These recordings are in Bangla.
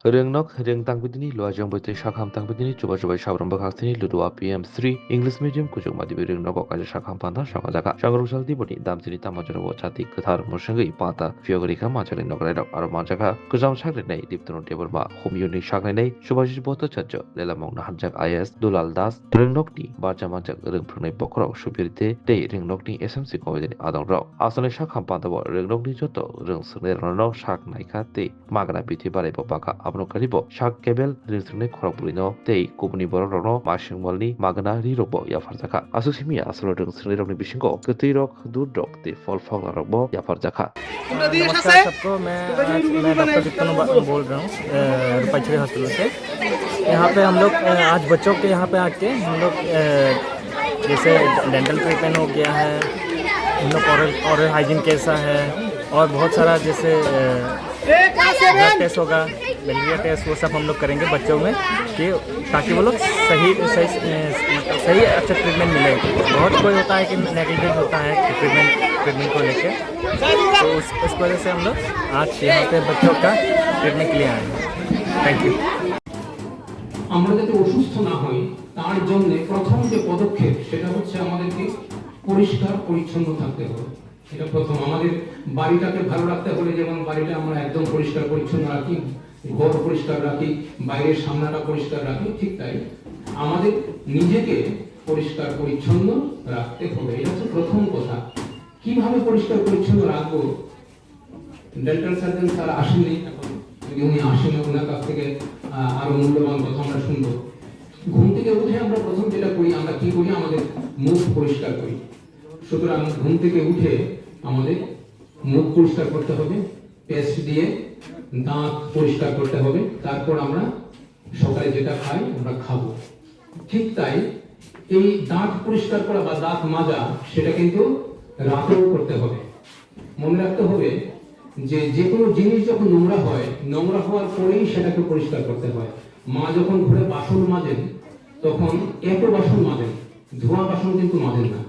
Rengnok reng tangbidini luajang boite shakham tangbidini chuba sabramba khastini ludua PM3 English medium kujung madibi rengnok okaje shakham panda shangajaka shangrosal diboni damjini tamajoro chati kathar mosangai pata fiogorika majali nograi rok aro majaka kujam sakre nei diptono deborma homyoni sakre nei subhasis boto chajjo lelamong nahanjak IS Dulal Das rengnokni barja majak rengprungnai bokrok subirite dei rengnokni SMC komedini adong rok asane shakham panda bo rengnokni joto rengsne rano sak naika te magna bithi bare baka Karibo Shak Kebel Rizne Korabulino, Day, Kubuni Borono, Mashing Molni, Magana Rirobo, Yafarzaka, Asusimi, Asolotong Srinironi Bishingo, Kutirok, Dudok, the Fall Fog Robo, Yafarzaka. नमस्कार सबको मैं डॉक्टर विपिन बोल रहा हूँ रुपाईचुरी हॉस्पिटल से। यहाँ पे हम लोग आज बच्चों के यहाँ पे आके हम लोग जैसे डेंटल ट्रीटमेंट हो गया है, हम लोग ऑरल हाइजीन कैसा है और बहुत सारा जैसे ब्लड टेस्ट होगा, मलेरिया टेस्ट, वो सब हम लोग करेंगे बच्चों में कि ताकि वो लोग सही अच्छा ट्रीटमेंट मिले। बहुत कोई होता है कि नेगलिजेंस होता है ट्रीटमेंट को लेके, तो उस वजह से हम लोग आज यहाँ पे बच्चों का ट्रीटमेंट के लिए आए हैं। Thank you. আমরা যাতে অসুস্থ না হই তার জন্য প্রথম যে পদক্ষেপ সেটা হচ্ছে আমাদেরকে পরিষ্কার পরিচ্ছন্ন থাকতে হবে। এটা প্রথম। আমাদের বাড়িটাকে ভালো রাখতে হলে যেমন বাড়িটা আমরা একদম পরিষ্কার পরিচ্ছন্ন রাখি, ঘর পরিষ্কার রাখি, বাইরের সামনাটা পরিষ্কার রাখি, ঠিক তাই আমাদের নিজেকে পরিষ্কার পরিচ্ছন্ন রাখতে হবে। এটা হচ্ছে প্রথম কথা। কিভাবে পরিষ্কার পরিচ্ছন্ন রাখবো? ডেন্টাল সার্জন স্যার আসেননি এখন, যদি উনি আসেন ওনার কাছ থেকে আরো মূল্যবান কথা আমরা শুনবো। ঘুম থেকে উঠে আমরা প্রথম যেটা করি, আমরা কি করি? আমাদের মুখ পরিষ্কার করি। সুতরাং ঘুম থেকে উঠে আমাদের মুখ পরিষ্কার করতে হবে, পেস্ট দিয়ে দাঁত পরিষ্কার করতে হবে, তারপর আমরা সকালে যেটা খাই আমরা খাবো। ঠিক তাই এই দাঁত পরিষ্কার করা বা দাঁত মাজা সেটা কিন্তু রাতেও করতে হবে। মনে রাখতে হবে যে যে কোনো জিনিস যখন নোংরা হয়, নোংরা হওয়ার পরেই সেটাকে পরিষ্কার করতে হয়। মা যখন ঘরে বাসন মাজেন তখন এত বাসন মাজেন, ধোয়া বাসন কিন্তু মাজেন না,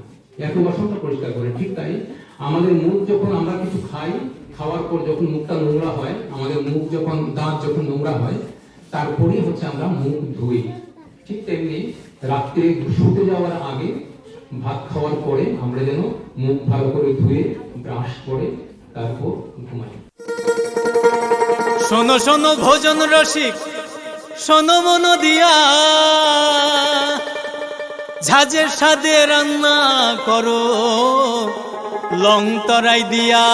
এত বাসনটা পরিষ্কার করে। ঠিক তাই আমাদের মুখ যখন আমরা কিছু খাই, খাওয়ার পর যখন মুখটা নোংরা হয়, আমাদের মুখ যখন দাঁত যখন নোংরা হয় তারপরেই হচ্ছে আমরা মুখ ধুই। ঠিক তেমনি রাত্রে শুতে যাওয়ার আগে, ভাত খাওয়ার পরে আমরা যেন মুখ ভালো করে ধুয়ে ব্রাশ করে তারপর ঘুমাই। শোনো শোনো ভোজন রসিক, শোনো মন দিয়া, ঝাঁঝের স্বাদে রান্না করো লং তরাই দিয়া।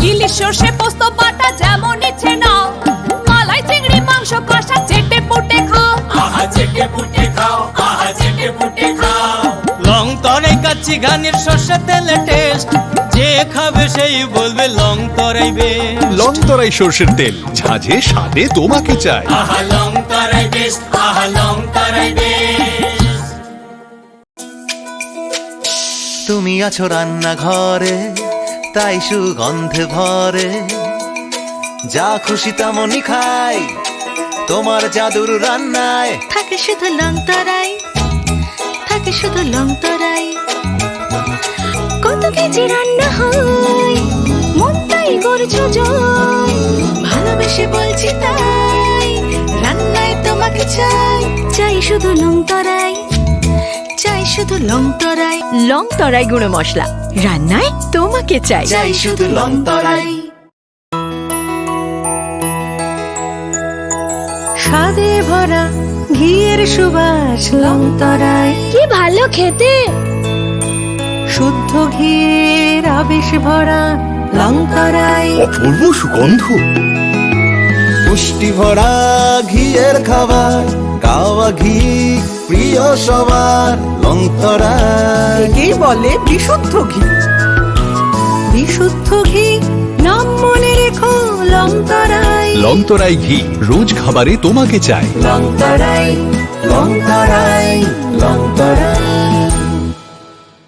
ইলিশ সর্ষে পোস্ত বাটা যেমন ইচ্ছে নাও, মালাই চিংড়ি মাংস কষা চেটে পুটে খাও, আহা চেটে পুটে খাও, আহা চেটে পুটে খাও। লং তরাই কাচ্চি ঘানির সর্ষে তেলে টেস্ট, যে খাবে সেই বলবে লং তরাই বেশ। লং তরাই সর্ষের তেল, ঝাঁঝে স্বাদে তোমাকে চাই। আহা লং তরাই বেশ, আহা লং তরাই বেশ। তুমি আছো রান্নাঘরে, তাই সুগন্ধে ভরে, যা খুশি তেমনই খাই, তোমার জাদুর রান্নায় থাকে শুধু লং তরাই, থাকে শুধু লং তরাই। কত কেজি রান্না হয়, মনটাই করছো জয়, ভালোবেসে বলছি তাই, রান্নায় তোমাকে চাই, চাই শুধু লং তরাই, চাই শুধু লং তরাই। লং তরাই গুঁড়ো মশলা, রান্নায় তোমাকে চাই, চাই শুধু লং তরাই। স্বাদে ভরা ঘিয়ের সুবাস লং তরাই, কি ভালো খেতে, শুদ্ধ ঘিয়ের আবেশ ভরা লং তরাই, অপূর্ব সুগন্ধ, পুষ্টি ভরা ঘিয়ের খাবার, গাওয়া ঘি প্রিয় সবার, লং তরাই। কি বলে বিশুদ্ধ ঘি, বিশুদ্ধ ঘি নাম মনে রেখো লং তরাই। লং তরাই ঘি রোজ খাবারে তোমাকে চাই। লং তরাই, লং তরাই, লং তরাই।